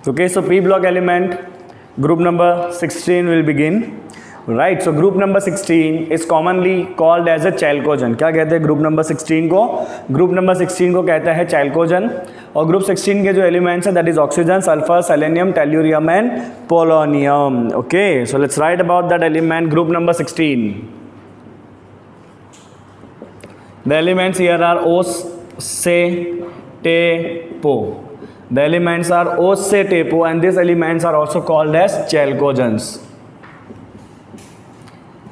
Okay, so P block element, group number 16 will begin. Right, so group number 16 is commonly called as a chalcogen. क्या कहते हैं group number 16 को? Group number 16 को कहता है chalcogen. और ग्रुप 16 के जो एलिमेंट्स हैं that is oxygen, sulphur, selenium, tellurium and polonium. Okay, so let's write about that element group number 16. The elements here are O, Se, Te, Po. The elements are O, Se, Te, Po, and these elements are also called as chalcogens.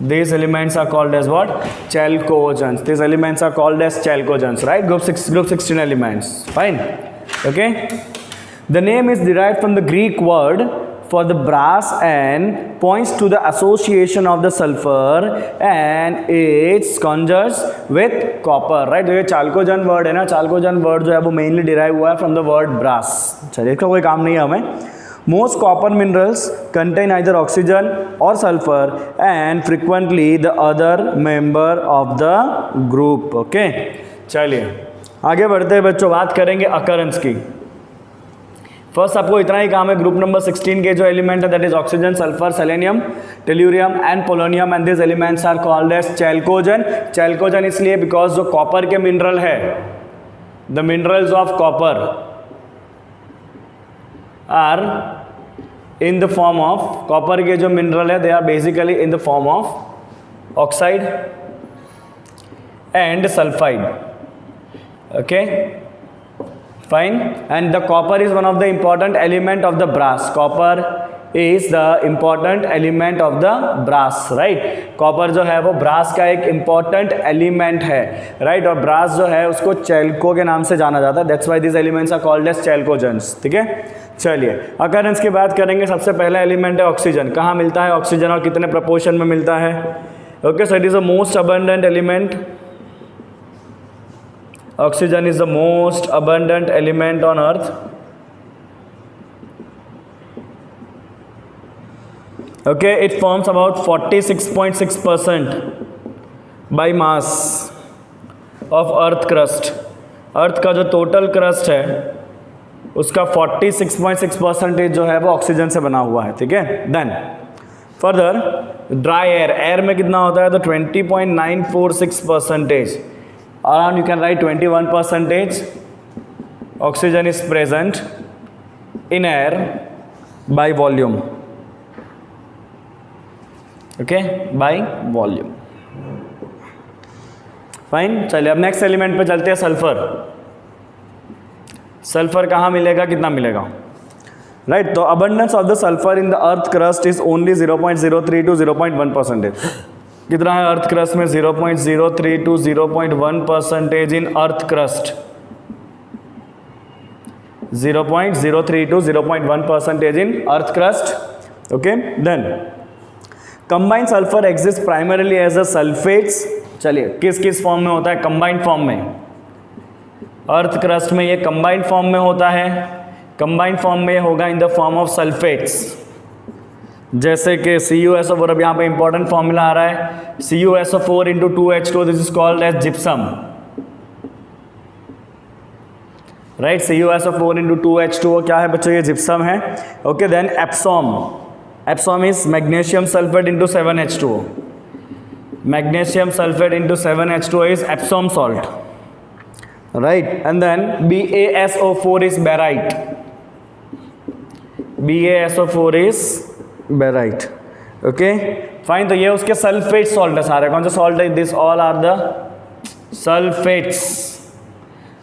These elements are called as what? Chalcogens. These elements are called as chalcogens, right? Group 16 elements. Fine. Okay. The name is derived from the Greek word for the brass and points to the association of the sulfur and its conjures with copper, right? तो ये chalcogen word है ना, chalcogen word जो है वो mainly derive हुआ है from the word brass. चलिए इसका कोई काम नहीं है हमें. Most copper minerals contain either oxygen or sulfur and frequently the other member of the group. Okay, चलिए आगे बढ़ते हैं बच्चों, बात करेंगे अकरेंस की. फर्स्ट आपको इतना ही काम है. ग्रुप नंबर 16 के जो एलिमेंट है that is oxygen, sulphur, selenium, tellurium and polonium and this elements are called as chalcogen. Chalcogen इसलिए बिकॉज जो कॉपर के मिनरल है, the minerals of copper are in the form of, copper के जो mineral है they are basically in the form of oxide and sulphide. Okay, fine, and the copper is one of the important element of the brass. Copper is the important element of the brass, right? Copper जो है वो brass का एक important element है, right? और brass जो है उसको chalco के नाम से जाना जाता है. That's why these elements are called as chalcogens. ठीक है, चलिए occurrence की बात करेंगे. सबसे पहला एलिमेंट है ऑक्सीजन. कहाँ मिलता है ऑक्सीजन और कितने प्रपोर्शन में मिलता है? Okay, so it is the most abundant element. Oxygen is the most abundant element on earth. Okay, it forms about 46.6% by mass of earth crust. अर्थ का जो टोटल क्रस्ट है उसका 46.6% जो है वो ऑक्सीजन से बना हुआ है. ठीक है, then further dry air, air में कितना होता है तो 20.946%. Around you can write 21% oxygen is present in air by volume. Okay, by volume. Fine. चलिए अब नेक्स्ट एलिमेंट पे चलते हैं. सल्फर. सल्फर कहाँ मिलेगा, कितना मिलेगा? राइट, तो abundance of the sulphur in the earth crust is only 0.03 to 0.1%. कितना है अर्थ क्रस्ट में? 0.03 to 0.1% in earth crust. 0.03 to 0.1% in earth crust. Okay, then combined sulphur exist primarily as a sulphates. चलिए किस किस form में होता है? Combined form में. अर्थ क्रस्ट में ये कंबाइंड फॉर्म में होता है. कंबाइंड फॉर्म में होगा इन द फॉर्म ऑफ सल्फेट्स, जैसे कि CuSO4. अब यहाँ पे इंपॉर्टेंट फॉर्मूला आ रहा है. CuSO4 into 2H2, this is called as gypsum. Right, CuSO4 into 2H2 क्या है बच्चों? ये जिप्सम है. Okay, then Epsom. Epsom is magnesium sulphate into 7H2. Magnesium sulphate into 7H2 is Epsom salt. Right, and then BaSO4 is barite. BaSO4 is barite. Okay, fine. तो ये उसके sulphate salt है सारे. कौन से सॉल्ट है? This all are the sulphates.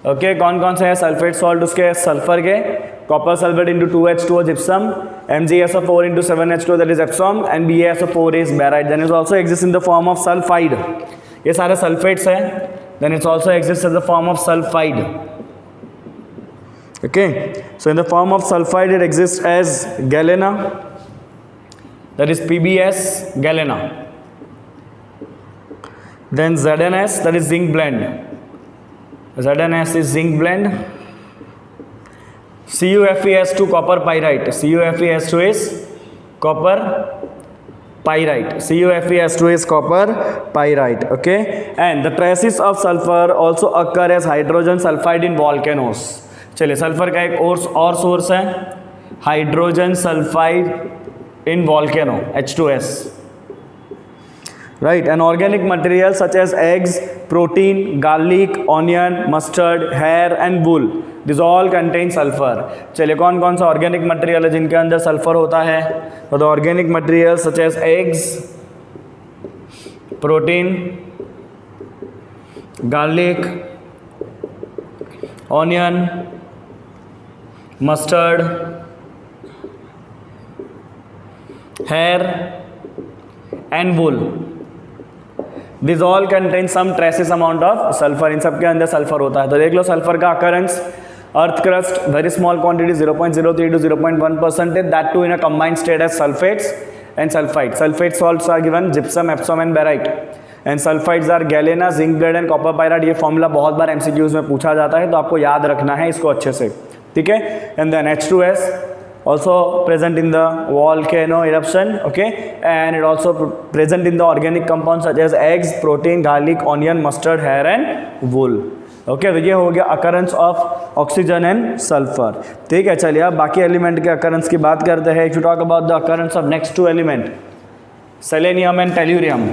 Okay, कौन कौन से हैं सल्फेट सॉल्ट उसके? सल्फर के, copper sulphate into 2H2 gypsum, MgSO4 into 7H2 that is epsom, and BaSO4 is barite. Then it also exists in the form of sulfide. ये सारे sulphates हैं. Then it also exists as the form of sulfide. Okay, so in the form of sulfide it exists as galena, that is PbS galena. Then ZnS, that is zinc blend. ZnS is zinc blend. CuFeS2 copper pyrite. CuFeS2 is copper pyrite. CuFeS2 is copper pyrite. Okay, and the traces of sulfur also occur as hydrogen sulfide in volcanoes. चलिए sulphur का एक और source है hydrogen sulfide in volcano, H2S. Right, and organic materials such as eggs, protein, garlic, onion, mustard, hair and wool, these all contain sulfur. चलिए कौन कौन सा organic material है जिनके अंदर सल्फर होता है? तो the organic material such as eggs, protein, garlic, onion, mustard, hair and wool, these all contain some traces amount of sulfur. इन सब के अंदर सल्फर होता है. तो देख लो सल्फर का occurrence, earth crust very small quantity 0.03 to 0.1%, that too in a combined state as sulfates and sulfides. Sulfate salts are given gypsum, epsom and barite, and sulfides are galena, zinc lead and copper pyrite. ये formula बहुत बार MCQs में पूछा जाता है, तो आपको याद रखना है इसको अच्छे से, ठीक है. And then H2S also present in the volcano eruption, okay, and it also present in the organic compounds such as eggs, protein, garlic, onion, mustard, hair and wool. Okay, तो ये हो गया occurrence of oxygen and sulfur. ठीक है, चलिए अब बाकी element के occurrence की बात करते हैं. If you talk about the occurrence of next two element, selenium and tellurium.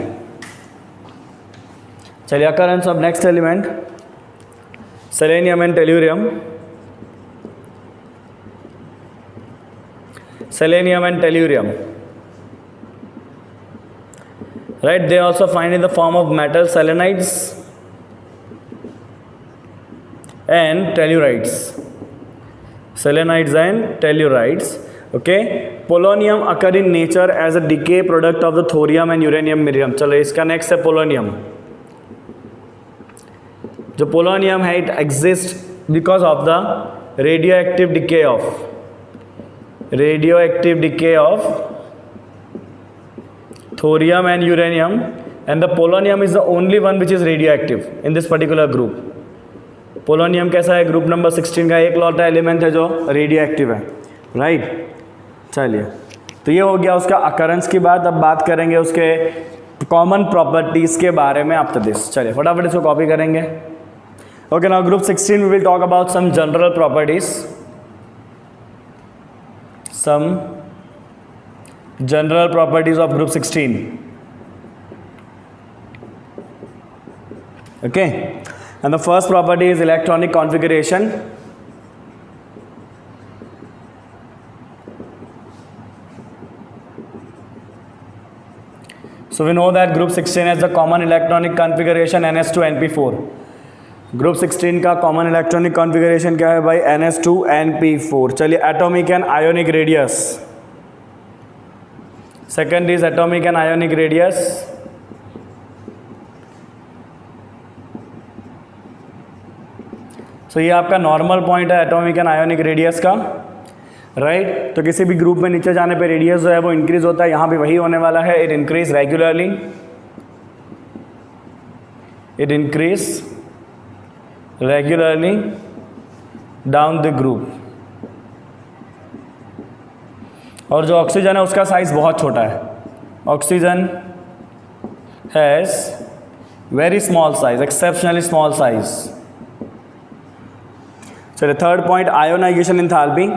चलिए occurrence of next element, selenium and tellurium. Selenium and tellurium, right, they also find in the form of metal selenides and tellurides. Selenides and tellurides, okay. Polonium occur in nature as a decay product of the thorium and uranium medium. चलो इसका next है polonium. जो polonium है, it exists because of the radioactive decay of thorium and uranium, and the polonium is the only one which is radioactive in this particular group. polonium कैसा है? Group number 16 का एक लौटा element है जो radioactive है, right. चलिए, तो ये हो गया उसका अकरेंस की बात. अब बात करेंगे उसके कॉमन प्रॉपर्टीज के बारे में आफ्टर दिस. चलिए फटाफट इसको कॉपी करेंगे. Okay, now group 16 we will talk about some general properties. Some general properties of group 16. Okay, and the first property is electronic configuration. So we know that group 16 has the common electronic configuration NS2NP4. Group 16 का common electronic configuration क्या है भाई? NS2NP4. चलिए atomic and ionic radius. Second is atomic and ionic radius. So ये आपका normal point है atomic and ionic radius का, right. तो किसी भी ग्रुप में नीचे जाने पे रेडियस जो है वो इंक्रीज होता है. यहाँ भी वही होने वाला है. It increase regularly, down the group. और जो ऑक्सीजन है उसका साइज बहुत छोटा है. Oxygen has very small size, exceptionally small size. चलिए third point, ionisation enthalpy.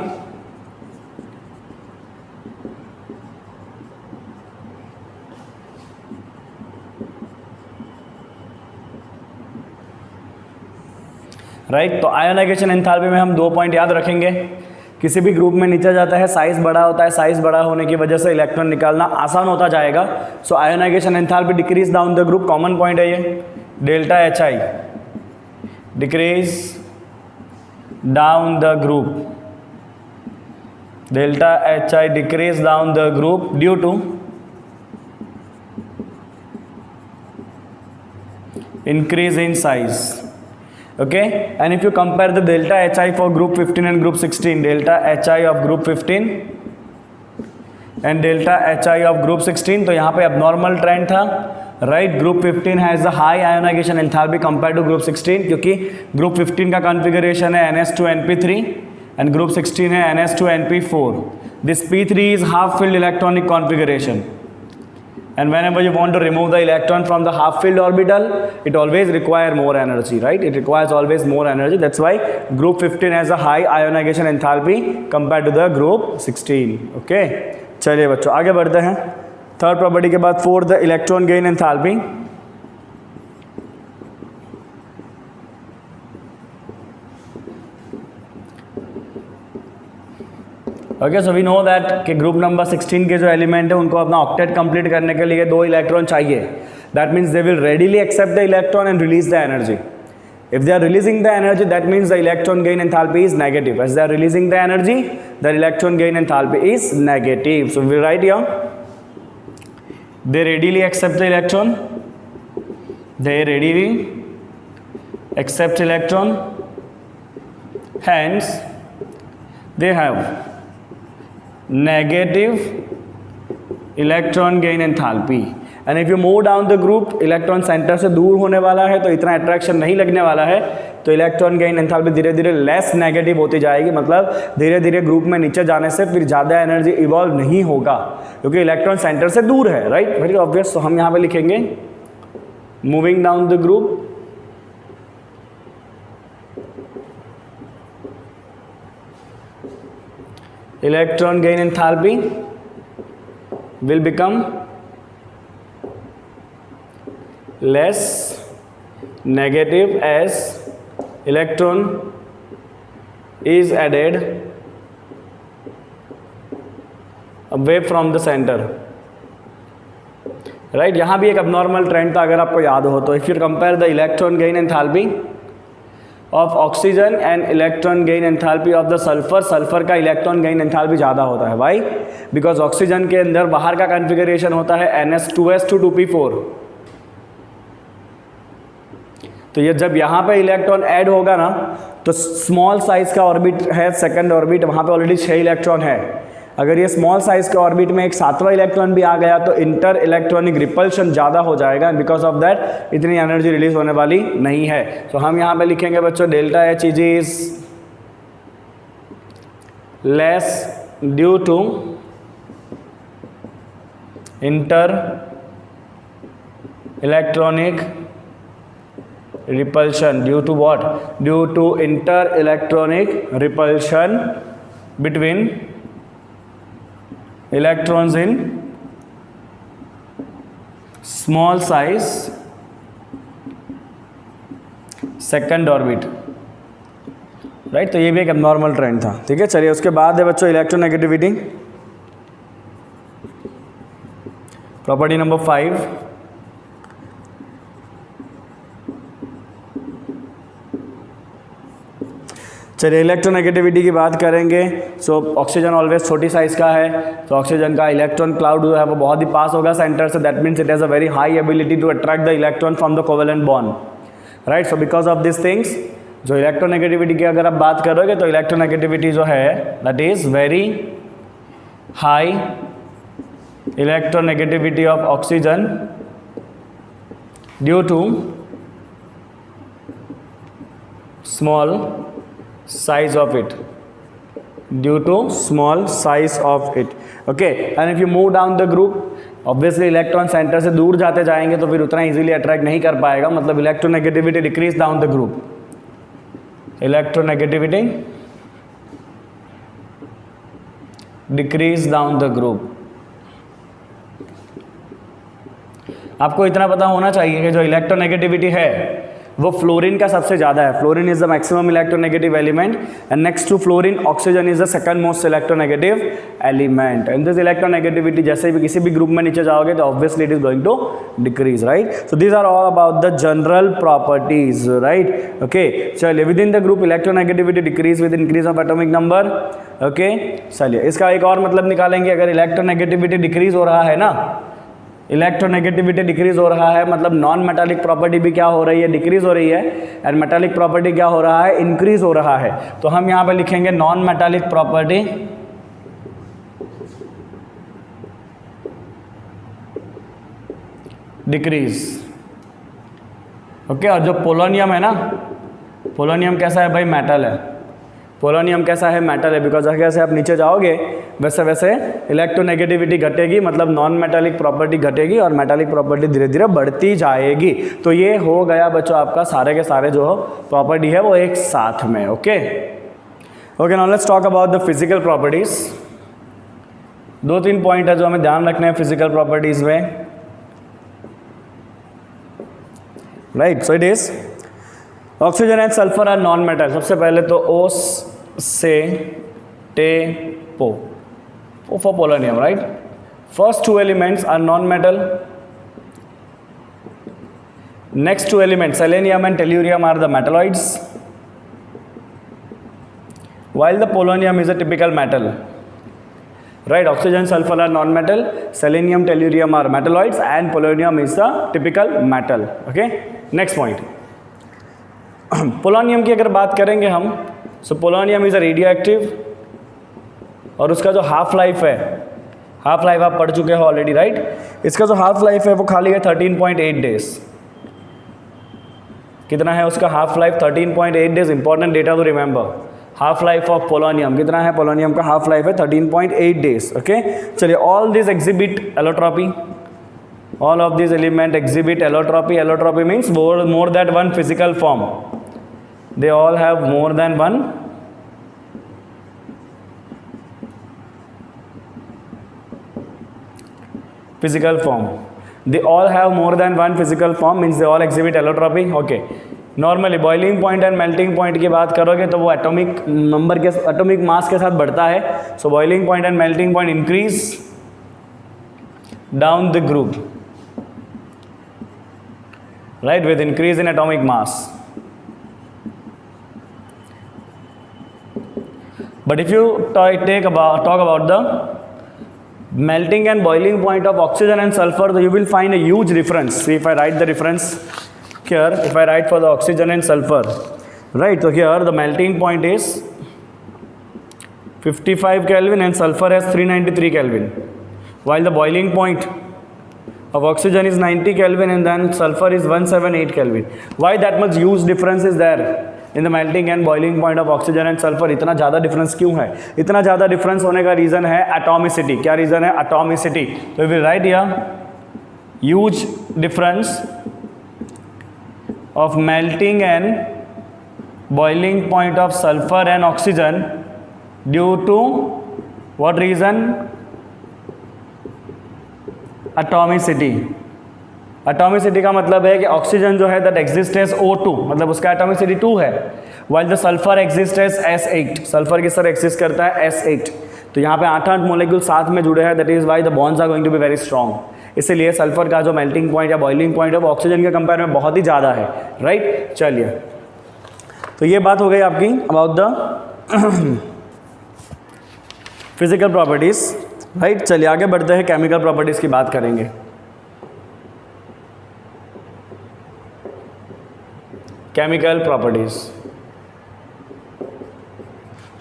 Right, तो आयोनाइजेशन एंथैल्पी में हम 2 पॉइंट याद रखेंगे. किसी भी ग्रुप में नीचे जाता है, साइज बड़ा होता है. साइज बड़ा होने की वजह से इलेक्ट्रॉन निकालना आसान होता जाएगा. So ionisation enthalpy decrease down the group. Common point है ये. Delta HI decrease down the group. Delta HI decrease down the group due to increase in size. Okay, and if you compare the delta HI for group 15 and group 16, delta HI of group 15 and delta HI of group 16, तो यहाँ पे abnormal trend था, right. Group 15 has the high ionization enthalpy compared to group 16, क्योंकि group 15 का configuration है NS2NP3 and group 16 है NS2NP4. This P3 is half filled electronic configuration. And whenever you want to remove the electron from the half filled orbital, it always require more energy, right? It requires always more energy. That's why group 15 has a high ionization enthalpy compared to the group 16. Okay, चलिए बच्चों आगे बढ़ते हैं. Third property के बाद fourth, the electron gain enthalpy. Okay, so we know that कि group number 16 के जो एलिमेंट है उनको अपना ऑक्टेट कंप्लीट करने के लिए 2 इलेक्ट्रॉन चाहिए. That means they will readily accept the electron and release the energy. If they are releasing the energy, that means the electron gain enthalpy is negative. As they are releasing the energy, the electron gain enthalpy is negative. So we write here, they readily accept the electron, they readily accept electron, hence they have negative electron gain enthalpy. And if you move down the group, electron centre से दूर होने वाला है तो इतना attraction नहीं लगने वाला है, तो इलेक्ट्रॉन गेन एंथैल्पी धीरे धीरे लेस नेगेटिव होती जाएगी. मतलब धीरे धीरे ग्रुप में नीचे जाने से फिर ज़्यादा एनर्जी इवॉल्व नहीं होगा क्योंकि इलेक्ट्रॉन सेंटर से दूर है, राइट? Very obvious. तो हम यहाँ पे लिखेंगे moving down the group, electron gain enthalpy will become less negative as electron is added away from the center. Right, यहाँ भी एक abnormal ट्रेंड था अगर आपको याद हो तो. If you compare the electron gain enthalpy of oxygen and electron gain enthalpy of the sulphur, sulphur का इलेक्ट्रॉन गेन एंथैल्पी ज़्यादा होता है. वाई? बिकॉज ऑक्सीजन के अंदर बाहर का कॉन्फ़िगरेशन होता है NH2S to 2p4. तो ये जब यहाँ पे इलेक्ट्रॉन ऐड होगा ना तो स्मॉल साइज का ऑर्बिट है, सेकंड ऑर्बिट, वहाँ पे ऑलरेडी 6 इलेक्ट्रॉन है. अगर ये स्मॉल साइज के ऑर्बिट में एक 7वां इलेक्ट्रॉन भी आ गया तो इंटर इलेक्ट्रॉनिक रिपल्शन ज़्यादा हो जाएगा. बिकॉज ऑफ दैट इतनी एनर्जी रिलीज होने वाली नहीं है. तो हम यहाँ पे लिखेंगे बच्चों delta H is less due to inter electronic repulsion. Due to what? Due to inter electronic repulsion between electrons in small size second orbit. Right, तो ये भी एक abnormal ट्रेंड था. ठीक है, चलिए उसके बाद है बच्चों इलेक्ट्रोनेगेटिविटी. Property number 5. चलिए इलेक्ट्रोनेगेटिविटी की बात करेंगे. सो ऑक्सीजन ऑलवेज छोटी साइज़ का है, तो ऑक्सीजन का इलेक्ट्रॉन क्लाउड जो है वो बहुत ही पास होगा सेंटर से. That means it has a very high ability to attract the electron from the covalent bond. Right, so because of this things जो इलेक्ट्रोनेगेटिविटी की अगर आप बात करोगे तो इलेक्ट्रोनेगेटिविटी जो है that is very high electronegativity of oxygen due to small size of it, due to small size of it. Okay, and if you move down the group, obviously electron centre से दूर जाते जाएंगे तो फिर उतना easily attract नहीं कर पाएगा. मतलब electronegativity decrease down the group. Electronegativity decrease down the group. आपको इतना पता होना चाहिए कि जो इलेक्ट्रोनेगेटिविटी है वो फ्लोरीन का सबसे ज़्यादा है. Fluorine is the maximum electronegative element and next to fluorine oxygen is the second most electronegative element. And this electronegativity जैसे भी किसी भी ग्रुप में नीचे जाओगे तो obviously it is going to decrease. Right, so these are all about the general properties. Right, okay, चलिए within the group electronegativity decrease with increase of atomic number. Okay, चलिए इसका एक और मतलब निकालेंगे. अगर इलेक्ट्रोनेगेटिविटी डिक्रीज हो रहा है ना, इलेक्ट्रोनेगेटिविटी डिक्रीज हो रहा है मतलब नॉन मेटालिक प्रॉपर्टी भी क्या हो रही है? डिक्रीज हो रही है. एंड मेटालिक प्रॉपर्टी क्या हो रहा है? इंक्रीज हो रहा है. तो हम यहाँ पे लिखेंगे non metallic property decrease. Okay, और जो पोलोनियम है ना, पोलोनियम कैसा है भाई? मेटल है. पोलोनियम कैसा है? मेटल है. बिकॉज जैसे आप नीचे जाओगे वैसे वैसे इलेक्ट्रोनेगेटिविटी घटेगी, मतलब नॉन मेटालिक प्रॉपर्टी घटेगी और मेटालिक प्रॉपर्टी धीरे धीरे बढ़ती जाएगी। तो ये हो गया बच्चों आपका सारे के सारे जो प्रॉपर्टी है वो एक साथ में। Okay okay, now let's talk about the physical properties. 2-3 point है जो हमें ध्यान रखना है फिजिकल प्रॉपर्टीज में, right. So it is oxygen and sulphur are non metal. सबसे पहले तो ओ से Te Po for polonium, right. First 2 elements are non metal, next 2 elements selenium and tellurium are the metalloids, while the polonium is a typical metal, right. Oxygen, sulfur are non-metal, selenium, tellurium are metalloids and polonium is the typical metal. Okay, next point. polonium की अगर बात करेंगे हम, so polonium is a radioactive और उसका जो half life है, half life आप पढ़ चुके हो ऑलरेडी, राइट। इसका जो हाफ लाइफ है वो खाली है 13.8 डेज। कितना है उसका half life? 13.8 days. Important data to remember. Half life of polonium कितना है? पोलोनियम का हाफ लाइफ है 13.8 डेज। ओके, चलिए, all this exhibit allotropy, all of this element exhibit allotropy. Allotropy means more that one physical form, they all have more than one physical form. They all have more than one physical form, means they all exhibit allotropy. Okay. Normally boiling point and melting point की बात करोगे तो वो atomic number के, atomic mass के साथ बढ़ता है। सो boiling point and melting point increase down the group, right, with increase in atomic mass. But if you talk about the melting and boiling point of oxygen and sulfur, so you will find a huge difference. See, if I write the difference here, if I write for the oxygen and sulfur, right, so here the melting point is 55 Kelvin and sulfur has 393 Kelvin, while the boiling point of oxygen is 90 Kelvin and then sulfur is 178 Kelvin. Why that much huge difference is there in the melting and boiling point of oxygen and sulfur? इतना ज़्यादा difference क्यों है? इतना ज़्यादा difference होने का reason है atomicity. क्या रीज़न है? एटॉमिसिटी। तो we write here huge difference of melting and boiling point of sulphur and oxygen due to what reason? Atomicity. Atomicity का मतलब है कि ऑक्सीजन जो है दैट एग्जिस्ट एज O2, मतलब उसका एटॉमिसिटी 2 है, while the sulphur exist as S8। Sulphur किस तरह एग्जिस्ट करता है? S8। तो यहाँ पे 8 मॉलिक्यूल साथ में जुड़े हैं, that is why the bonds are going to be very strong. इसीलिए सल्फर का जो मेल्टिंग पॉइंट या बॉइलिंग पॉइंट है वो ऑक्सीजन के कंपेयर में बहुत ही ज़्यादा है, राइट। चलिए, तो ये बात हो गई आपकी about the physical properties, right. चलिए आगे बढ़ते हैं, केमिकल प्रॉपर्टीज की बात करेंगे। Chemical properties,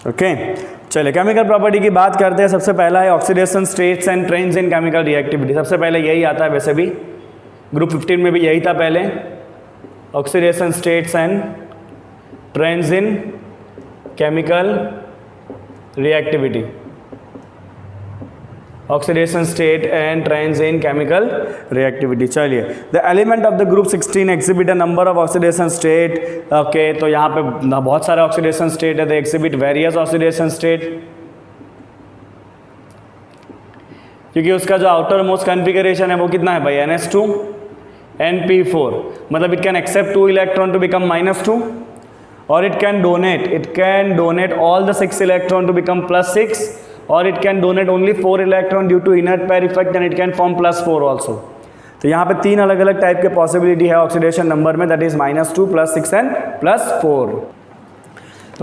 okay. चलिए केमिकल प्रॉपर्टी की बात करते हैं। सबसे पहला है oxidation states and trends in chemical reactivity. सबसे पहले यही आता है, वैसे भी ग्रुप 15 में भी यही था पहले, oxidation states and trends in chemical reactivity. Oxidation state and trends in chemical reactivity. चलिए, the element of the group 16 exhibit a number of oxidation state. Okay, तो यहाँ पे बहुत सारे ऑक्सीडेशन स्टेट है, they exhibit various oxidation state, क्योंकि उसका जो आउटर मोस्ट कॉन्फ़िगरेशन है वो कितना है भाई? NH2 NP4, मतलब it can accept 2 electron to become -2 और it can donate all the 6 electron to become +6 or it can donate only 4 electron due to inert pair effect and it can form +4 also. तो यहाँ पे 3 अलग अलग type के possibility है oxidation number में, that is -2 +6 and +4।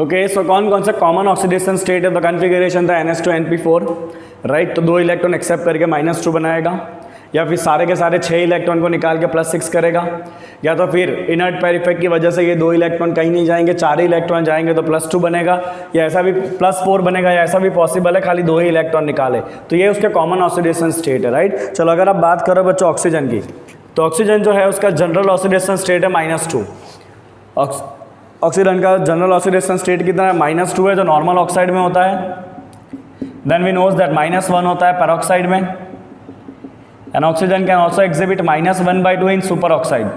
Okay, सो कौन कौन सा कॉमन ऑक्सीडेशन स्टेट है? द कॉन्फ़िगरेशन था NH2 NP4, राइट। तो 2 इलेक्ट्रॉन एक्सेप्ट करके -2 बनाएगा, या फिर सारे के सारे 6 इलेक्ट्रॉन को निकाल के +6 करेगा, या तो फिर इनर्ट पेयर इफेक्ट की वजह से ये 2 इलेक्ट्रॉन कहीं नहीं जाएंगे, 4 ही इलेक्ट्रॉन जाएंगे तो +2 बनेगा, या ऐसा भी +4 बनेगा, या ऐसा भी पॉसिबल है खाली 2 ही इलेक्ट्रॉन निकाले। तो ये उसके कॉमन ऑक्सीडेशन स्टेट है, राइट। चलो अगर आप बात करो बच्चों ऑक्सीजन की, तो ऑक्सीजन जो है उसका जनरल ऑक्सीडेशन स्टेट है -2। ऑक्सीजन का जनरल ऑक्सीडेशन स्टेट कितना है? -2 है, जो नॉर्मल ऑक्साइड में होता है। देन वी नोज दैट -1 होता है पेरोक्साइड में, and oxygen can also exhibit -1/2 in super oxide,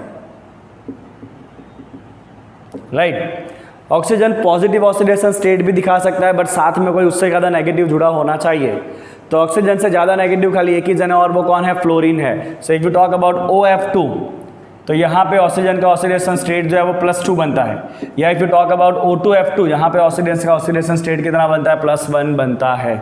right. Oxygen positive oxidation state भी दिखा सकता है, बट साथ में कोई उससे ज़्यादा नेगेटिव जुड़ा होना चाहिए। तो ऑक्सीजन से ज़्यादा नेगेटिव खाली एक ही जन है, और वो कौन है? फ्लोरीन है। So if you talk about OF2, तो यहाँ पे ऑक्सीजन का ऑक्सीडेशन स्टेट जो है वो +2 बनता है, या if you talk about O2F2, यहाँ पे ऑक्सीजन का ऑक्सीडेशन स्टेट कितना बनता है? +1 बनता है,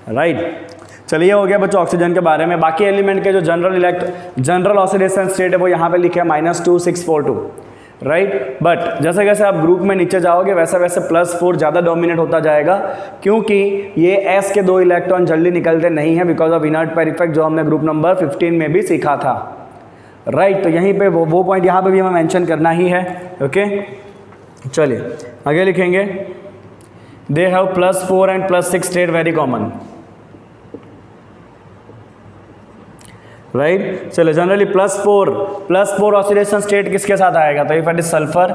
राइट। चलिए हो गया बच्चों ऑक्सीजन के बारे में। बाकी एलिमेंट के जो जनरल ऑक्सीडेशन स्टेट है वो यहाँ पे लिखे हैं -2 6 4 2, राइट। बट जैसे जैसे आप ग्रुप में नीचे जाओगे वैसे वैसे +4 ज़्यादा डोमिनेट होता जाएगा, क्योंकि ये S के 2 इलेक्ट्रॉन जल्दी निकलते नहीं हैं because of inert pair effect, जो हमने ग्रुप नंबर 15 में भी सीखा था, राइट। तो यहीं पे वो पॉइंट यहाँ पे भी हमें मेंशन करना ही है, ओके। चलिए आगे लिखेंगे, they have +4 and +6 state very common, right. चलो जनरली +4 ऑक्सीडेशन स्टेट किसके साथ आएगा? तो if it is sulphur,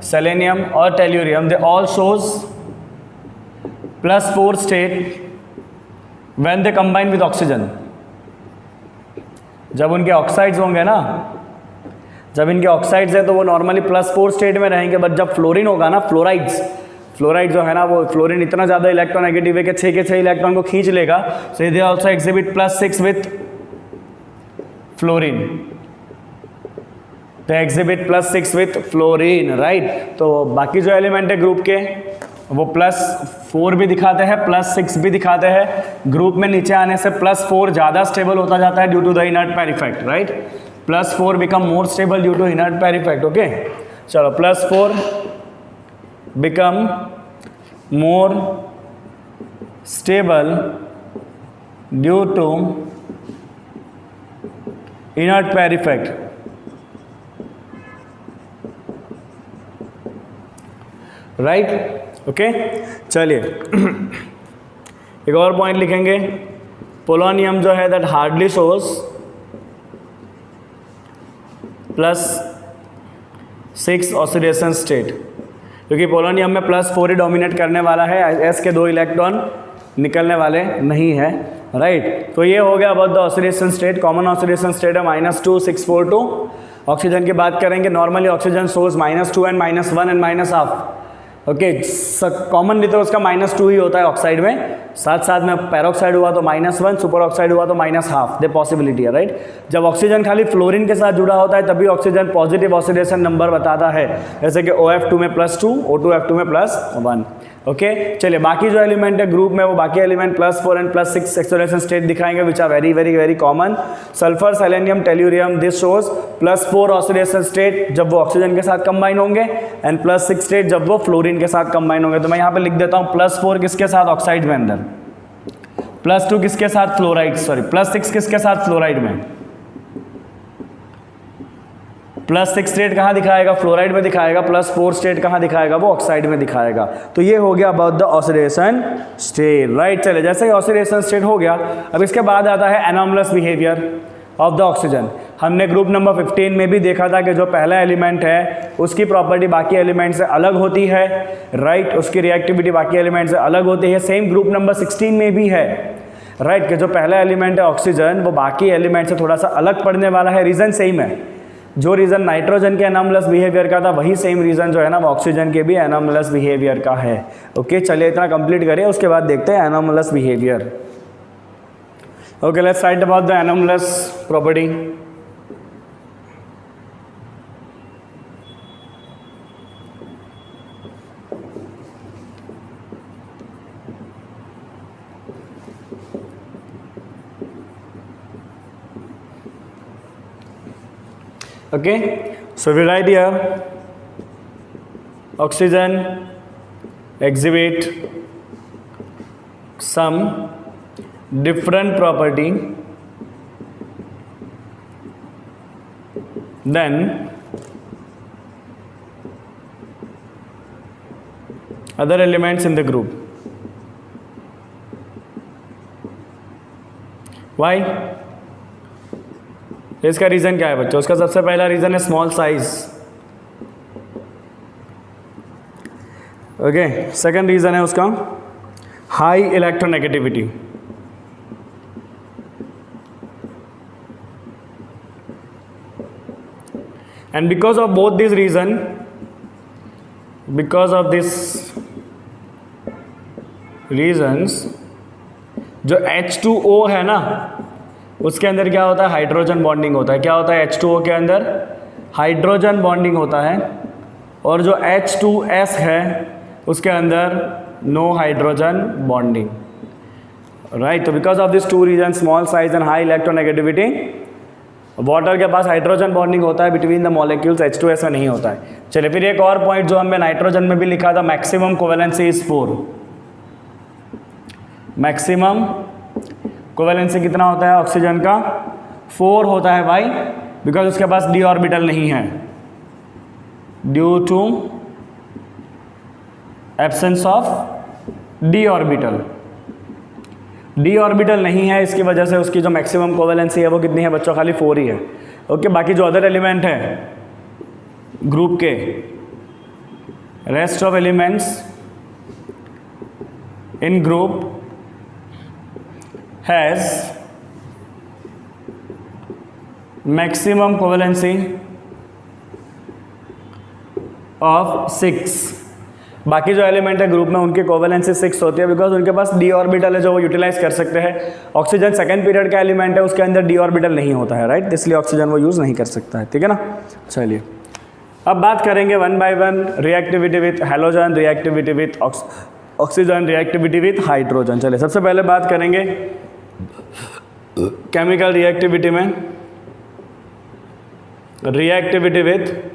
selenium और tellurium, they all shows +4 state when they combine with oxygen. जब उनके ऑक्साइड्स होंगे ना, जब इनके ऑक्साइड्स है तो वो नॉर्मली +4 स्टेट में रहेंगे, बट जब फ्लोरीन होगा ना, फ्लोराइड जो है ना, वो फ्लोरीन इतना ज़्यादा इलेक्ट्रोनेगेटिव है कि 6 के 6 इलेक्ट्रॉन को खींच लेगा। So they also exhibit +6 with fluorine, they exhibit +6 with fluorine, right. तो बाकी जो एलिमेंट है ग्रुप के वो +4 भी दिखाते हैं, +6 भी दिखाते हैं। ग्रुप में नीचे आने से +4 ज़्यादा स्टेबल होता जाता है due to the inert pair effect, right. +4 become more stable due to inert pair effect, okay. चलो +4 become more stable due to inert pair effect, right, okay. चलिए एक और पॉइंट लिखेंगे, पोलोनियम जो है that hardly shows +6 oxidation state, क्योंकि polonium में +4 ही dominate करने वाला है, S के 2 इलेक्ट्रॉन निकलने वाले नहीं है, राइट। तो ये हो गया about the oxidation state. Common oxidation state है -2 6 4 2। ऑक्सीजन की बात करेंगे, normally oxygen source -2 and -1 and -1/2, okay. Commonly तो उसका -2 ही होता है ऑक्साइड में, साथ साथ में पैरोक्साइड हुआ तो -1, सुपर ऑक्साइड हुआ तो -1/2, दे पॉसिबिलिटी है, राइट। जब ऑक्सीजन खाली फ्लोरीन के साथ जुड़ा होता है तभी ऑक्सीजन पॉजिटिव ऑक्सीडेशन नंबर बताता है, जैसे कि OF2 में +2, O2F2 में +1, ओके। चलिए बाकी जो एलिमेंट है ग्रुप में वो बाकी एलिमेंट +4 एंड +6 एक्सेलरेशन स्टेट दिखाएंगे, which are very very very common. Sulphur, selenium, tellurium, this shows +4 oxidation state जब वो ऑक्सीजन के साथ कंबाइन होंगे, एंड +6 स्टेट जब वो फ्लोरीन के साथ कंबाइन होंगे। तो मैं यहाँ पे लिख देता हूँ +4 किसके साथ? ऑक्साइड में अंदर, +2 किसके साथ? फ्लोराइड, सॉरी +6 किसके साथ? फ्लोराइड में। +6 स्टेट कहाँ दिखाएगा? फ्लोराइड में दिखाएगा। +4 स्टेट कहाँ दिखाएगा? वो ऑक्साइड में दिखाएगा। तो ये हो गया about the oxidation state, right. चले जैसे ही ऑक्सीडेशन स्टेट हो गया, अब इसके बाद आता है anomalous behaviour of the oxygen. हमने ग्रुप नंबर 15 में भी देखा था कि जो पहला एलिमेंट है उसकी प्रॉपर्टी बाकी एलिमेंट से अलग होती है, राइट। उसकी रिएक्टिविटी बाकी एलिमेंट से अलग होती है। सेम ग्रुप नंबर 16 में भी है, राइट, कि जो पहला एलिमेंट है ऑक्सीजन वो बाकी एलिमेंट से थोड़ा सा अलग पड़ने वाला है। रीज़न सेम है, जो रीज़न नाइट्रोजन के एनॉमलस बिहेवियर का था वही सेम रीज़न जो है ना वो ऑक्सीजन के भी एनॉमलस बिहेवियर का है, ओके। चलिए इतना कंप्लीट करिए, उसके बाद देखते हैं anomalous behaviour. Okay, let's write about the anomalous property. Okay, so we write here oxygen exhibit some different property than other elements in the group. Why? इसका रीज़न क्या है बच्चों? उसका सबसे पहला रीज़न है small size, okay. Second reason है उसका high electronegativity. And because of both these reasons, जो H2O है ना, उसके अंदर क्या होता है, हाइड्रोजन बॉन्डिंग होता है. क्या होता है H2O के अंदर? हाइड्रोजन बॉन्डिंग होता है. और जो H2S है उसके अंदर नो हाइड्रोजन बॉन्डिंग. राइट. तो because of this two reason, small size and high electronegativity, water के पास हाइड्रोजन बॉन्डिंग होता है बिटवीन द मॉलिक्यूल्स, H2S में नहीं होता है. चलिए फिर एक और पॉइंट जो हमने नाइट्रोजन में भी लिखा था, maximum covalency is 4. Maximum covalency कितना होता है ऑक्सीजन का? 4 होता है भाई, बिकॉज उसके पास d ऑर्बिटल नहीं है, due to absence of d orbital. d orbital नहीं है, इसकी वजह से उसकी जो मैक्सिमम कोवेलेंसी है वो कितनी है बच्चों? खाली 4 ही है. ओके. बाकी जो अदर एलिमेंट है ग्रुप के, rest of elements in group has maximum covalency of 6. बाकी जो एलिमेंट है ग्रुप में उनकी कोवेलेंसी 6 होती है, बिकॉज उनके पास d ऑर्बिटल है जो वो यूटिलाइज कर सकते हैं. ऑक्सीजन सेकंड पीरियड का एलिमेंट है, उसके अंदर d ऑर्बिटल नहीं होता है. राइट. इसलिए ऑक्सीजन वो यूज़ नहीं कर सकता है. ठीक है ना. चलिए अब बात करेंगे one by one. Reactivity with halogen, reactivity with oxygen, reactivity with hydrogen. चलिए सबसे पहले बात करेंगे केमिकल रिएक्टिविटी में, reactivity with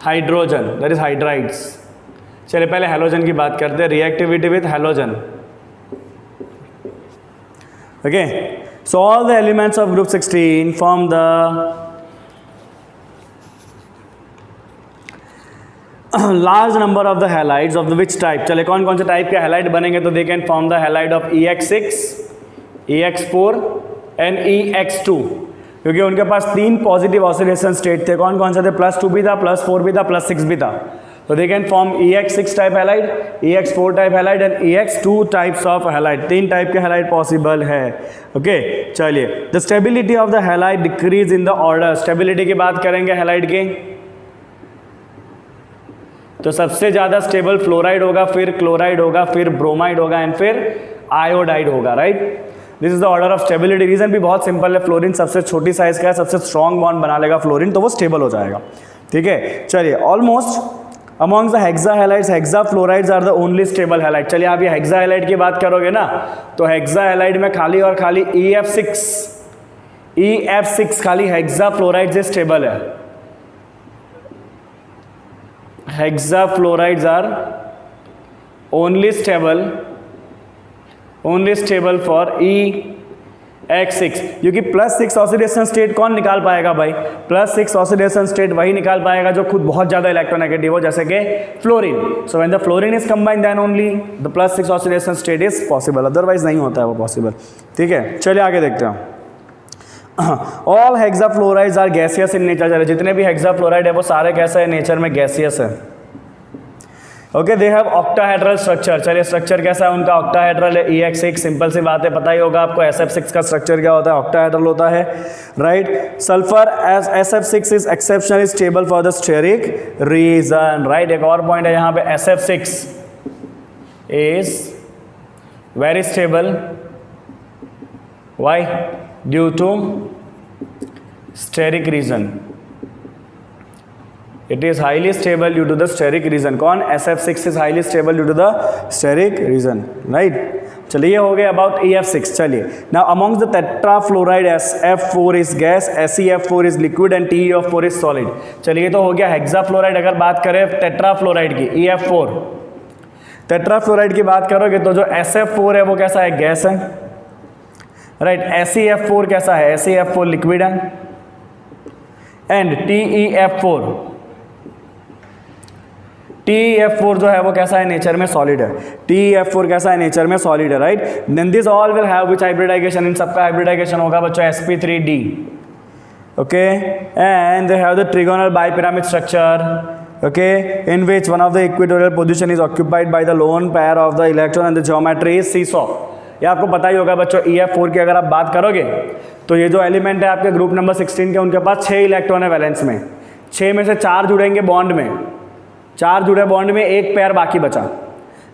hydrogen, that is hydrides. चलिए पहले हैलोजन की बात करते हैं. Reactivity with halogen. Okay. So all the elements of group 16 form the large number of the halides of the which type. चले कौन कौन से टाइप के हैलाइड बनेंगे? तो they can form the halide of EX6, EX4 and EX2, क्योंकि उनके पास 3 positive oscillation state थे. कौन कौन से थे? +2 भी था, +4 भी था, +6 भी था. तो they can form EX6 type halide, EX4 type halide and EX2 types of halide. 3 type के हैलाइड पॉसिबल है. ओके. चलिए the stability of the halide decrease in the order. Stability की बात करेंगे हैलाइड की, तो सबसे ज़्यादा स्टेबल फ्लोराइड होगा, फिर क्लोराइड होगा, फिर ब्रोमाइड होगा एंड फिर आयोडाइड होगा. Right. This is the order of stability. Reason भी बहुत सिंपल है, फ्लोरीन सबसे छोटी साइज का है, सबसे स्ट्रॉन्ग बॉन्ड बना लेगा फ्लोरीन, तो वो स्टेबल हो जाएगा. ठीक है. चलिए almost amongst the hexa halides, hexa fluorides are the only stable halide. चलिए आप ये हेक्सा हैलाइड की बात करोगे ना, तो हेक्सा हैलाइड में खाली और खाली EF6 खाली हेक्सा फ्लोराइड से स्टेबल है. Hexafluorides are only stable for EX6, क्योंकि +6 ऑक्सीडेशन स्टेट कौन निकाल पाएगा भाई? +6 ऑक्सीडेशन स्टेट वही निकाल पाएगा जो खुद बहुत ज़्यादा इलेक्ट्रोनेगेटिव हो, जैसे कि fluorine. So when the fluorine is combined then only the +6 oxidation state is possible, otherwise नहीं होता है वो पॉसिबल. ठीक है. चलिए आगे देखते हैं. All hexafluorides are gaseous in nature. चले जितने भी हेक्साफ्लोराइड है वो सारे कैसे है नेचर में? गैसियस है. Okay. They have octahedral structure. चलिए स्ट्रक्चर कैसा है उनका? ऑक्टाहेड्रल है. EX6 सिंपल सी बात है, पता ही होगा आपको. SF6 का स्ट्रक्चर क्या होता है? ऑक्टाहेड्रल होता है. Right. Sulphur as SF6 is exceptionally stable for the steric reason. Right. एक और पॉइंट है यहाँ पे, SF6 is very stable. Why? Due to steric reason. It is highly stable due to the steric reason. कौन? SF6 is highly stable due to the steric reason. Right. चलिए ये हो गया अबाउट EF6. चलिए now amongst the tetrafluoride SF4 is gas, SeF4 is liquid and TeF4 is solid. चलिए ये तो हो गया हेक्साफ्लोराइड. अगर बात करें टेट्राफ्लोराइड की, EF4 टेट्राफ्लोराइड की बात करोगे तो जो SF4 है वो कैसा है? गैस है. राइट. SeF4 कैसा है? SeF4 लिक्विड है. एंड TeF4 जो है वो कैसा है? नेचर में सॉलिड है. TeF4 कैसा है? नेचर में सॉलिड है. Right. Then this all will have which hybridization? इन सबका हाइब्रिडाइजेशन होगा बच्चों sp3d. Okay. And they have the trigonal bipyramid structure. okay, in which one of the equatorial position is occupied by the lone pair of the electron and the geometry is seesaw. ये आपको पता ही होगा बच्चों, EF4 की अगर आप बात करोगे तो ये जो एलिमेंट है आपके ग्रुप नंबर 16 के, उनके पास 6 इलेक्ट्रॉन है वैलेंस में, 6 में से 4 जुड़ेंगे बॉन्ड में, 4 जुड़े बॉन्ड में, एक पेयर बाकी बचा,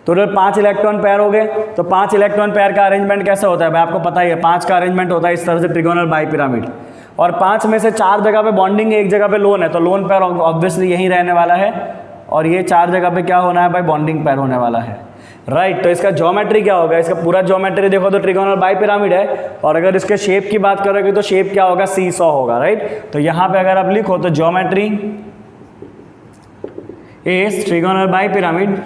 तो 5 इलेक्ट्रॉन पेयर हो गए। तो 5 इलेक्ट्रॉन पेयर का अरेंजमेंट कैसे होता है भाई, आपको पता ही है, 5 का अरेंजमेंट होता है इस तरह से, ट्रिगोनल बाई पिरामिड, और 5 में से 4 जगह पे बॉन्डिंग है, एक जगह पे लोन है, तो लोन पेयर ऑब्वियसली यहीं रहने वाला है, और ये 4 जगह पे क्या होना है भाई, बॉन्डिंग पेयर होने वाला है, राइट। तो इसका ज्योमेट्री क्या होगा, इसका पूरा ज्योमेट्री देखो तो ट्रिगोनल बाई पिरामिड है, और अगर इसके शेप की बात करोगे तो शेप क्या होगा, सी सॉ होगा, राइट। तो यहाँ पे अगर आप लिखो तो geometry is trigonal bipyramid,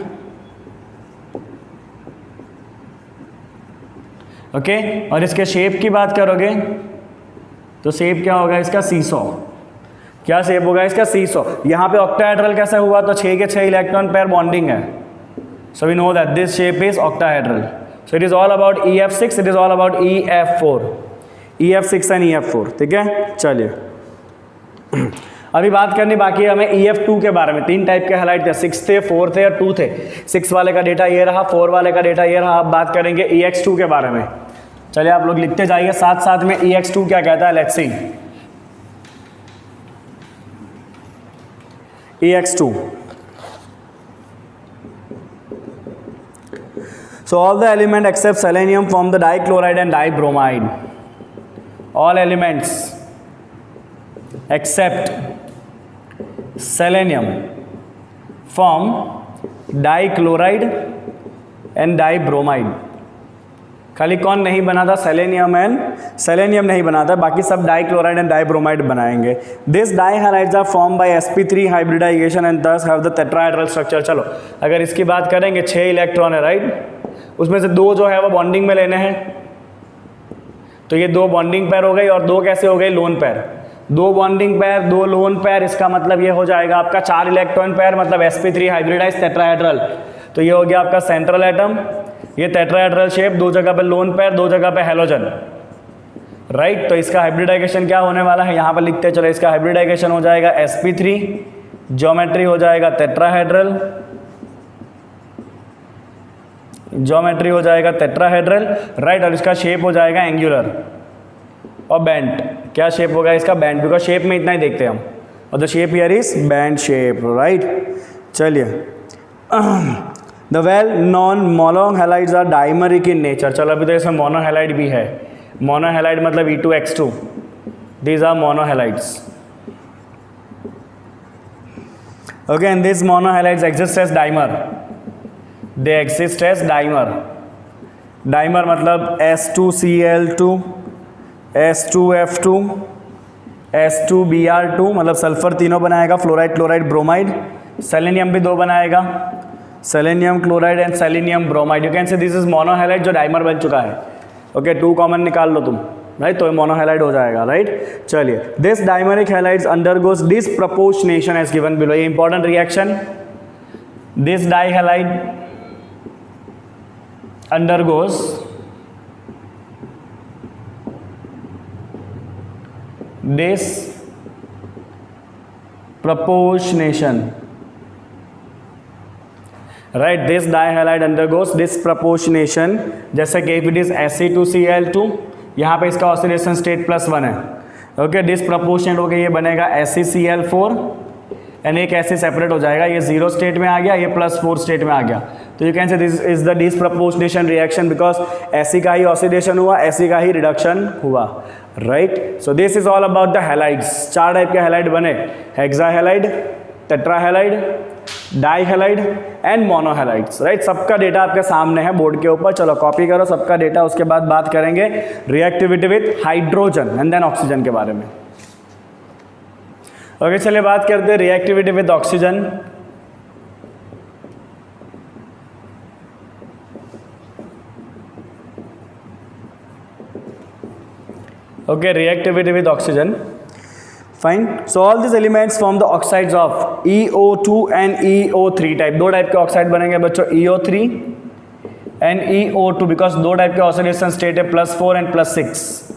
okay, और इसके शेप की बात करोगे तो शेप क्या होगा इसका, सीसॉ। क्या शेप होगा इसका, सीसॉ। यहाँ पे ऑक्टाहेड्रल कैसे हुआ, तो 6 के 6 इलेक्ट्रॉन पेयर बॉन्डिंग है, so we know that this shape is octahedral. So it is all about EF6, it is all about EF4, EF6 and EF4, ठीक है। चलिए अभी बात करनी बाकी है हमें EF2 के बारे में। 3 टाइप के हैलाइड थे, 6 थे, 4 थे और 2 थे। 6 वाले का डेटा ये रहा, 4 वाले का डेटा ये रहा। अब बात करेंगे EX2 के बारे में। चलिए आप लोग लिखते जाइए साथ साथ में, EX2 क्या कहता है, let's see. EX2, so all the element except selenium form the dichloride and dibromide. All elements except selenium form dichloride and dibromide. खाली कौन नहीं बना था, सेलेनियम नहीं बना था, बाकी सब डाइक्लोराइड एंड डाइब्रोमाइड बनाएंगे। This dihalides are form by sp3 hybridization and thus have the tetrahedral structure. चलो अगर इसकी बात करेंगे, 6 इलेक्ट्रॉन है, राइट, उसमें से 2 जो है वो बॉन्डिंग में लेने हैं, तो ये 2 बॉन्डिंग पेयर हो गई, और 2 कैसे हो गई, lone pair. 2 bonding pair, 2 lone pair, इसका मतलब ये हो जाएगा आपका 4 इलेक्ट्रॉन पेयर, मतलब sp3 हाइब्रिडाइज टेट्राहेड्रल। तो ये हो गया आपका सेंट्रल एटम, ये टेट्राहेड्रल शेप, 2 जगह पे लोन पेयर, 2 जगह पे हेलोजन, राइट। तो इसका हाइब्रिडाइजेशन क्या होने वाला है, यहाँ पर लिखते चलो, इसका हाइब्रिडाइजेशन हो जाएगा sp3, ज्योमेट्री हो जाएगा टेट्राहेड्रल, ज्योमेट्री हो जाएगा टेट्राहेड्रल, राइट, और इसका शेप हो जाएगा एंगुलर और बैंड। क्या शेप होगा इसका, बैंड, बिकॉज शेप में इतना ही देखते हैं हम, और the shape here is bent shape, right. चलिए the well non monohalides are dimeric in nature. चलो अभी तो इसमें मोनोहैलाइड भी है, मोनोहैलाइड मतलब E2X2, these are monohalides, okay, and this monohalides exist as dimer, they exist as dimer. Dimer मतलब S2Cl2, S2F2, S2Br2, मतलब सल्फर तीनों बनाएगा, फ्लोराइड, क्लोराइड, ब्रोमाइड, सेलेनियम भी 2 बनाएगा, selenium chloride and selenium bromide. You can say this is monohalide जो dimer बन चुका है, ओके, 2 कॉमन निकाल लो तुम, राइट, तो मोनोहैलाइड हो जाएगा, राइट। चलिए this dimeric halides undergoes disproportionation as given below. ये important reaction, this dihalide undergoes disproportionation, right, this dihalide undergoes disproportionation, जैसे कि if it is Fe2Cl2, यहाँ पे इसका ऑक्सीडेशन स्टेट +1 है, ओके, डिसप्रपोर्शनेट हो गया, ये बनेगा SeCl4 एंड एक ऐसे सेपरेट हो जाएगा, ये 0 स्टेट में आ गया, ये +4 स्टेट में आ गया। तो you can say this is the disproportionation reaction, because Fe का ही ऑक्सीडेशन हुआ, Fe का ही रिडक्शन हुआ, right. So this is all about the halides. 4 type के हैलाइड बने, हेक्साहैलाइड, टेट्राहैलाइड, डाइहैलाइड एंड मोनोहैलाइड्स, राइट। सबका डेटा आपके सामने है बोर्ड के ऊपर, चलो कॉपी करो सबका डेटा। उसके बाद बात करेंगे reactivity with hydrogen and then oxygen के बारे में। ओके, चलिए बात करते हैं reactivity with oxygen. Okay, reactivity with oxygen. Fine. So all these elements form the oxides of EO2 and EO3 type. 2 type के ऑक्साइड बनेंगे बच्चों, EO3 and EO2, because 2 type के ऑक्सीडेशन स्टेट है, +4 and +6,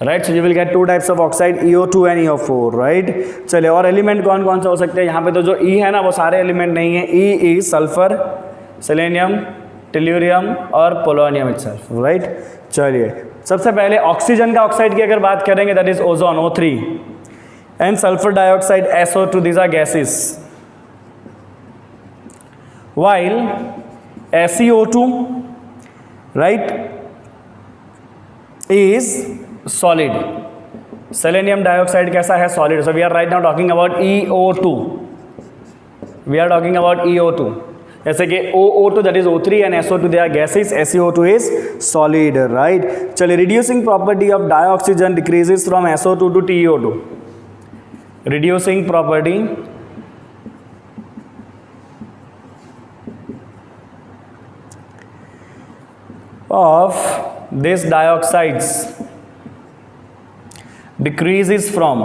right. So you will get 2 types of oxide, EO2 and EO4, right. चलिए, और element कौन कौन सा हो सकते हैं यहाँ पे? तो जो E है ना वो सारे एलिमेंट नहीं है. E is sulphur, selenium, tellurium और पोलोनियम इटसेल्फ, राइट. चलिए, सबसे पहले ऑक्सीजन का ऑक्साइड की अगर बात करेंगे, that is ozone, O3, and sulphur dioxide, SO2, these are gases. While SeO2, right, is solid. Selenium dioxide कैसा है? Solid. So we are right now talking about EO2. We are talking about EO2. जैसे कि OO2 that is O3 and SO2 they are gases. SeO2 is solid, right. चलिए, reducing property of dioxygen decreases from SO2 to TiO2. Reducing property of this dioxides decreases from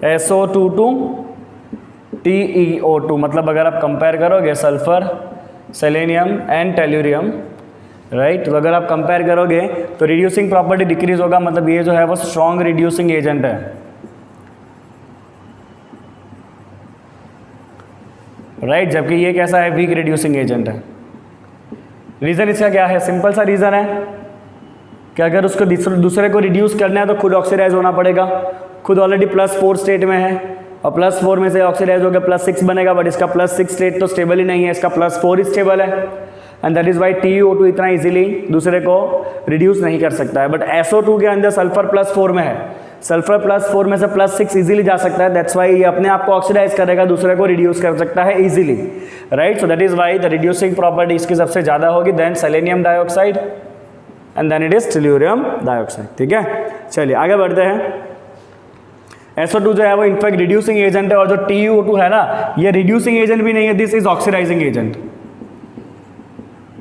SO2 to TiO2. मतलब अगर आप compare करोगे sulphur, selenium and tellurium, right, तो अगर आप compare करोगे तो रिड्यूसिंग प्रॉपर्टी डिक्रीज होगा. मतलब ये जो है वो स्ट्रॉन्ग रिड्यूसिंग एजेंट है, राइट, जबकि ये कैसा है? वीक रिड्यूसिंग एजेंट है. रीज़न इसका क्या है? सिंपल सा रीज़न है कि अगर उसको दूसरे को रिड्यूस करना है तो खुद ऑक्सीडाइज होना पड़ेगा. खुद ऑलरेडी +4 स्टेट में है और +4 में से ऑक्सीडाइज हो गया +6 बनेगा, बट इसका +6 स्टेट तो स्टेबल ही नहीं है, इसका +4 ही स्टेबल है. And that is Y TiO2 इतना इजीली दूसरे को रिड्यूस नहीं कर सकता है. बट SO2 के अंदर सल्फर +4 में है, सल्फर +4 में से +6 इजीली जा सकता है. दैट्स वाई ये अपने आप को ऑक्सीडाइज करेगा, दूसरे को रिड्यूस कर सकता है easily, right. So that is why the reducing property इसकी सबसे ज़्यादा होगी then selenium dioxide and then it is tellurium dioxide. ठीक है, चलिए आगे बढ़ते हैं. SO2 जो है वो इनफैक्ट रिड्यूसिंग एजेंट है, और जो TiO2 है ना ये रिड्यूसिंग एजेंट भी नहीं है, दिस इज ऑक्सीडाइजिंग एजेंट.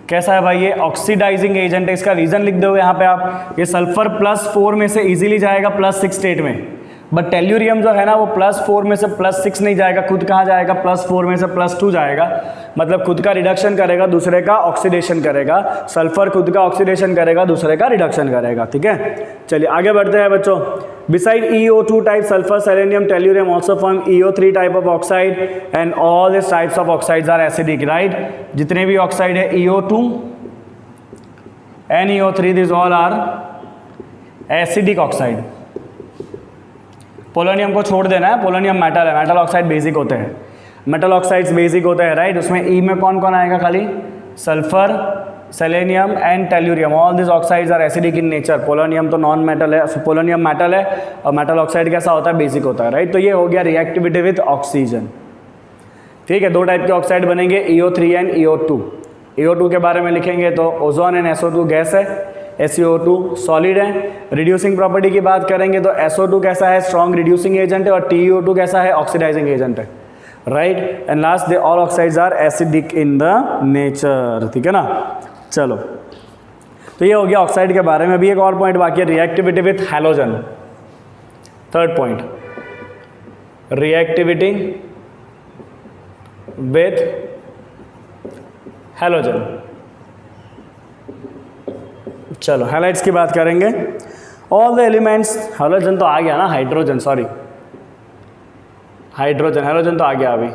कैसा है भाई? ये ऑक्सीडाइजिंग एजेंट है. इसका रीजन लिख दो यहाँ पे आप. ये सल्फर +4 में से इजीली जाएगा +6 स्टेट में, बट टेल्यूरियम जो है ना वो +4 में से +6 नहीं जाएगा. खुद कहाँ जाएगा? +4 में से +2 जाएगा. मतलब खुद का रिडक्शन करेगा, दूसरे का ऑक्सीडेशन करेगा. सल्फर खुद का ऑक्सीडेशन करेगा, दूसरे का रिडक्शन करेगा. ठीक है, चलिए आगे बढ़ते हैं बच्चों. Beside EO2 type sulphur, selenium, tellurium also form EO3 type of oxide and all this types of oxides are acidic, right. जितने भी ऑक्साइड है EO2 and EO3 this all are acidic oxide. Polonium को छोड़ देना है, polonium metal है, metal oxide basic होते हैं, मेटल ऑक्साइड्स बेसिक होते हैं, राइट. उसमें E में कौन कौन आएगा? खाली sulphur, selenium and tellurium. All this oxides are acidic in nature. Polonium तो नॉन मेटल है, पोलोनियम मेटल है, और मेटल ऑक्साइड कैसा होता है? बेसिक होता है, राइट. तो ये हो गया रिएक्टिविटी विथ ऑक्सीजन. ठीक है, 2 टाइप के ऑक्साइड बनेंगे, EO3 एंड EO2. EO2 के बारे में लिखेंगे तो ओजोन एंड SO2 गैस है, SeO2 सॉलिड है. रिड्यूसिंग प्रॉपर्टी की बात करेंगे तो SO2 कैसा है? स्ट्रॉन्ग रिड्यूसिंग एजेंट है, और TiO2 कैसा है? ऑक्सीडाइजिंग एजेंट है, right. And last they all oxides are acidic in the nature. ठीक है ना. चलो, तो ये हो गया ऑक्साइड के बारे में. अभी एक और पॉइंट बाकी है, reactivity with halogen. Third point, reactivity with halogen. चलो हैलाइड्स की बात करेंगे. ऑल द एलिमेंट्स, हैलोजन तो आ गया ना, हाइड्रोजन, सॉरी हाइड्रोजन, हैलोजन तो आ गया अभी.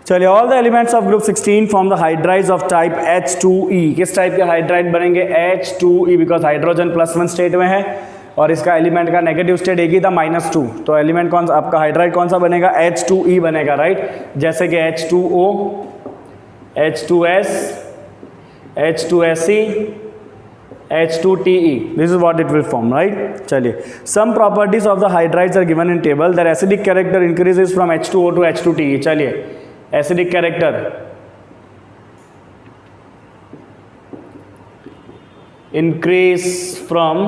चलिए, all the elements of group 16 form the hydrides of type H2E. किस टाइप के हाइड्राइड बनेंगे? H2E, बिकॉज हाइड्रोजन +1 स्टेट में है और इसका एलिमेंट का नेगेटिव स्टेट एक ही था -2. तो एलिमेंट कौन सा आपका हाइड्राइड कौन सा बनेगा? H2E बनेगा, राइट. जैसे कि H2O, H2S, H2Se, H2Te. This is what it will form, right. चलिए, some properties of the hydrides are given in table. Their acidic character increases from H2O to H2Te. चलिए, acidic character increase from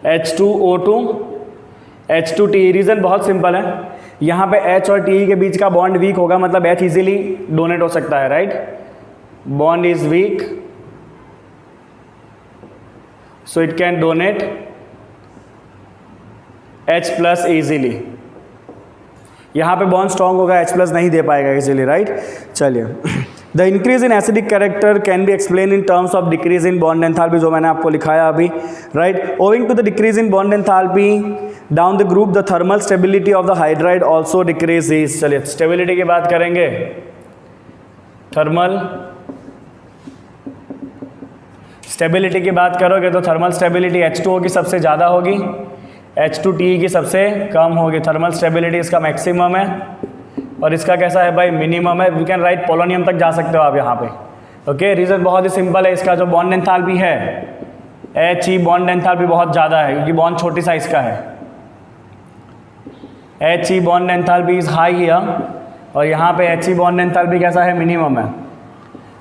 H2O to H2Te. Reason बहुत simple है, यहाँ पे H और Te के बीच का bond weak होगा, मतलब H इजीली डोनेट हो सकता है, right. Bond is weak, so it can donate H+ easily. यहाँ पे बॉन्ड स्ट्रॉन्ग होगा, H+ नहीं दे पाएगा इजीली, राइट. चलिए, the increase in acidic character can be explain in terms of decrease in bond enthalpy, जो मैंने आपको लिखाया अभी, right. Owing to the decrease in bond enthalpy down the group the thermal stability of the hydride also decreases. चलिए stability की बात करेंगे। Thermal stability की बात करोगे तो थर्मल स्टेबिलिटी H2O की सबसे ज़्यादा होगी, H2TE की सबसे कम होगी। थर्मल स्टेबिलिटी इसका मैक्सिमम है और इसका कैसा है भाई, मिनिमम है। वी कैन राइट पोलोनियम तक जा सकते हो आप यहाँ पे। ओके, रीज़न बहुत ही सिंपल है, इसका जो बॉन्ड एंथैल्पी है He बॉन्ड एंथैल्पी बहुत ज़्यादा है क्योंकि बॉन्ड छोटी साइज़ का है। He bond enthalpy is high here और यहाँ पे He बॉन्ड एंथैल्पी कैसा है, मिनिमम है,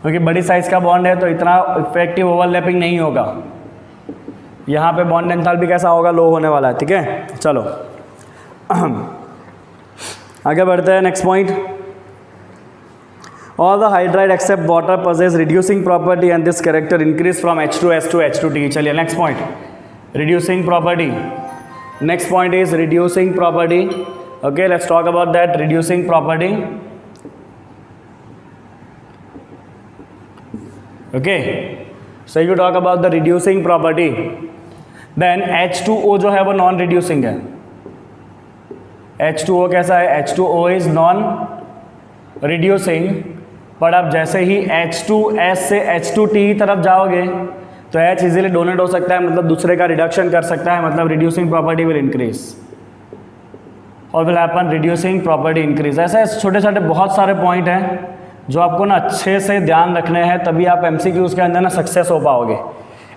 क्योंकि बड़ी साइज़ का बॉन्ड है तो इतना इफेक्टिव ओवरलैपिंग नहीं होगा। यहाँ पे बॉन्ड एंथैल्पी कैसा होगा, लो होने वाला है। ठीक है, चलो आगे बढ़ते हैं। Next point, all the hydride except water possess reducing property and this character increase from H2S to H2T। चलिए next point, reducing property. Next point is reducing property. Okay, let's talk about that reducing property. Okay, so you talk about the reducing property, then H2O जो है वो non reducing है। H2O कैसा है, H2O is non reducing, पर आप जैसे ही H2S से H2T की तरफ जाओगे तो H इजीली डोनेट हो सकता है, मतलब दूसरे का रिडक्शन कर सकता है, मतलब रिड्यूसिंग प्रॉपर्टी विल इंक्रीज और will happen reducing property increase. ऐसे छोटे छोटे बहुत सारे पॉइंट हैं जो आपको ना अच्छे से ध्यान रखने हैं, तभी आप MCQs के अंदर ना सक्सेस हो पाओगे।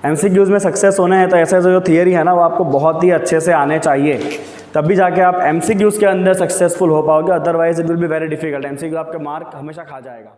MCQs में सक्सेस होने हैं तो ऐसे जो थियरी है ना वो आपको बहुत ही अच्छे से आने चाहिए, तभी जाके आप MCQs के अंदर सक्सेसफुल हो पाओगे, otherwise it will be very difficult. MCQ आपके मार्क हमेशा खा जाएगा।